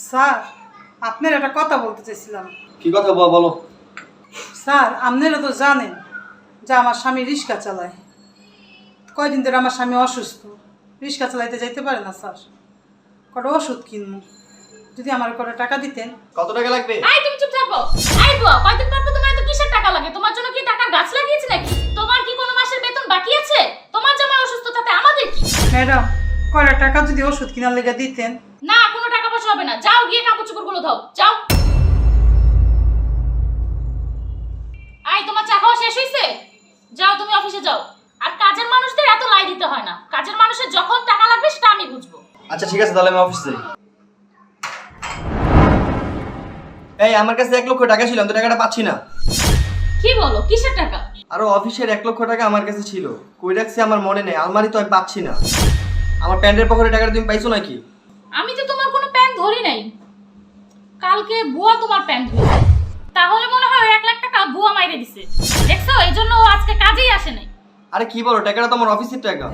Sir আপনার একটা কথা বলতে চাইছিলাম। কি কথা বলো। স্যার আপনারা তো জানেন যে আমার স্বামী রিক্সা চালায়। কয়দিন ধরে আমার স্বামী অসুস্থ, রিক্সা চালাইতে যাইতে পারে না স্যার। কটা ওষুধ কিনবো, যদি আমার কটা টাকা দিতেন। কত টাকা লাগবে? এই তুমি চুপ থাকো। এই বুয়া, কয়দিন পর তোমার এত কিসের টাকা লাগে? তোমার জন্য কি টাকা গাছ লাগিয়েছি নাকি? তোমার কি কোনো মাসের বেতন বাকি আছে? তোমার জামাই অসুস্থ থাকতে আমাদের কি? ম্যাডাম, কয়টা টাকা যদি ওষুধ কিনার লেগে দিতেন। না, কোনো টাকা পয়সা হবে না। যাও গিয়ে কাপড় চোপড়গুলো ধোও, যাও। এই তোমার চা খাওয়া শেষ হইছে? যাও তুমি অফিসে যাও। আর কাজের মানুষদের এত লাই দিতে হয় না। কাজের মানুষের যখন টাকা লাগবে সেটা আমি বুঝবো। আচ্ছা ঠিক আছে, তাহলে আমি অফিস যাই। এই আমার কাছে 1 লক্ষ টাকা ছিল, আমি তো টাকাটা পাচ্ছি না। কি বলো, কিসের টাকা? আরো অফিসের 1 লক্ষ টাকা আমার কাছে ছিল, কই রাখছি আমার মনে নেই। আলমারি তো আমি পাচ্ছি না। আমার প্যান্টের পকেটে টাকাটা তুমি পাইছো নাকি? আমি তো তোমার কোনো প্যান্ট ধরি নাই। কালকে বুয়া তোমার প্যান্ট ধরেছে। তাহলে মনে হয় 1 লাখ টাকা বুয়া মাইরে দিছে। দেখছো, এই জন্য ও আজকে কাজেই আসে নাই। আরে কি বলো, টাকাটা তো আমার অফিসের টাকা।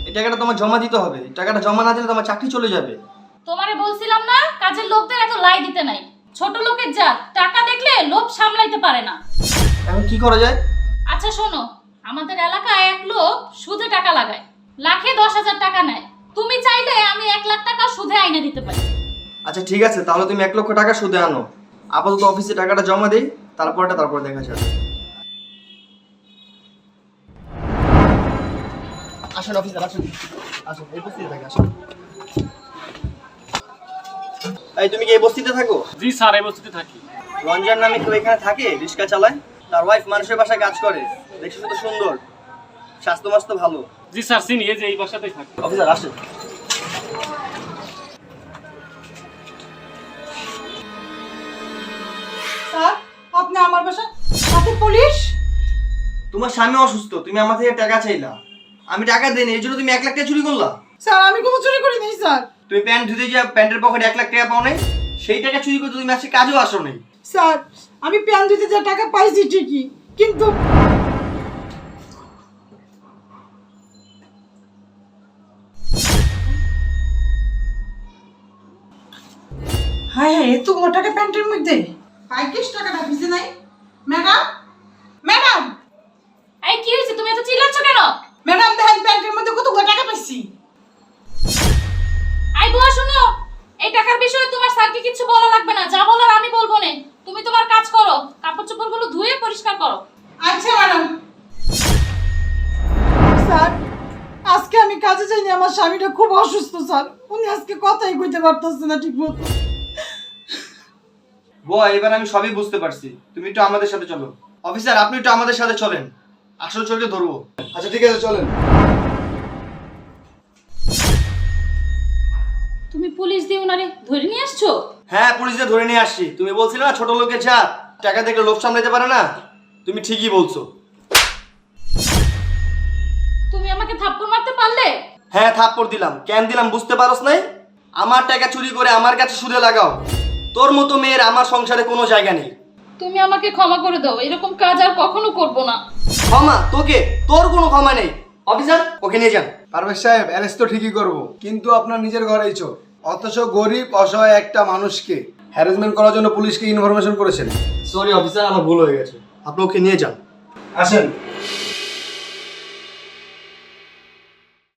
এই টাকাটা তোমার জমা দিতে হবে। টাকাটা জমা না দিলে তোমার চাকরি চলে যাবে। তোমারে বলছিলাম না, কাজের লোকদের এত লাই দিতে নাই। ছোট লোকের জাত, টাকা দেখলে লোভ সামলাইতে পারে না। এখন কি করা যায়? আচ্ছা শোনো, আমাদের এলাকায় এক লোক সুদে টাকা লাগায়, লাখে 10,000 টাকা নেয়। তুমি চাইলে আমি 1 লাখ টাকা সুদে আইনে দিতে পারি। আচ্ছা ঠিক আছে, তাহলে তুমি 1 লক্ষ টাকা সুদে আনো। আপাতত অফিসে টাকাটা জমা দেই, তারপর দেখা যাবে। আসুন অফিসার, আসুন আসুন, এই বস্তিতে থাকি, আসুন। এই তুমি কি এই বস্তিতে থাকো? জি স্যার, এই বস্তিতে থাকি। রঞ্জন নামে কেউ এখানে থাকে, রিক্সা চালায়। তার ওয়াইফ মানুষের বাসায় কাজ করে, দেখছি তো সুন্দর, স্বাস্থ্য মাস্ত ভালো। জি স্যার, চিনি, এই যে এই বাসাতেই থাকি। অফিসার আসুন। স্যার আপনি আমার বাসা সাথে পুলিশ? তোমার স্বামী অসুস্থ, তুমি আমার থেকে টাকা চাইলা, আমি টাকা দেইনি, এই জন্য তুমি 1 লাখ টাকা চুরি করলা। স্যার আমি কোনো চুরি করি নাই স্যার। তুমি প্যান্ট ধুতে যা প্যান্টের পকেটে 1 লাখ টাকা পাও নাই, সেই টাকা চুরি করতে তুমি আজকে কাজেও আসো নাই। স্যার আমি প্যান দিতে যা টাকা পাইছি ঠিকই, কিন্তু হ্যাঁ হ্যাঁ, এতগুলো টাকা প্যান্টের মধ্যে ভাগ্যিস টাকাটা ভিজে নাই। ম্যাডাম ম্যাডাম এই কি হয়েছে, তুমি এত চিল্লাচ্ছ কেন? ম্যাডাম দেখেন প্যান্টের মধ্যে কতগুলো টাকা পাইছি। এই বুয়া শোনো, এই টাকার বিষয়ে তোমার স্যারকে কিছু বলা লাগবে না। যা বলার আমি বলবো না। তুমি তোমার কাজ করো, কাপড় চোপড়গুলো ধুয়ে পরিষ্কার করো। আচ্ছা ম্যাডাম। স্যার আজকে আমি কাজে যাইনি, আমার স্বামীটা খুব অসুস্থ স্যার। উনি আজকে কথাই কইতে পারতেছে না ঠিক মতো। বয়, এবার আমি সবই বুঝতে পারছি, তুমি একটু আমাদের সাথে চলো। অফিসার আপনি একটু আমাদের সাথে চলেন, আসল চোরকে ধরবো। আচ্ছা ঠিক আছে, চলেন। তুমি পুলিশ দিয়ে উনারে ধরে নিয়ে আসছো? হ্যাঁ, পুলিশে ধরে নিয়ে আসছি। তুমি বলছিলে না ছোট লোকের জাত, টাকা দেখলে লোভ সামলাতে পারে না, তুমি ঠিকই বলছো। তুমি আমাকে থাপ্পড় মারতে পারলে? হ্যাঁ থাপ্পড় দিলাম, কেন দিলাম বুঝতে পারোস নাই? আমার টাকা চুরি করে আমার কাছে সুদে লাগাও, তোর মতো মেয়ের আমার সংসারে কোনো জায়গা নেই। তুমি আমাকে ক্ষমা করে দাও, এরকম কাজ আর কখনো করব না। ক্ষমা তোকে? তোর কোনো ক্ষমা নেই। অফিসার ওকে নিয়ে যান। পারভেজ সাহেব, অ্যারেস্ট তো ঠিকই করবো, কিন্তু আপনার নিজের ঘরেই চোর। অথচ গরিব অসহায় একটা মানুষকে হ্যারাসমেন্ট করার জন্য পুলিশকে ইনফরমেশন করেছেন। সরি অফিসার, আমার ভুল হয়ে গেছে, আপনি ওকে নিয়ে যান। আসেন।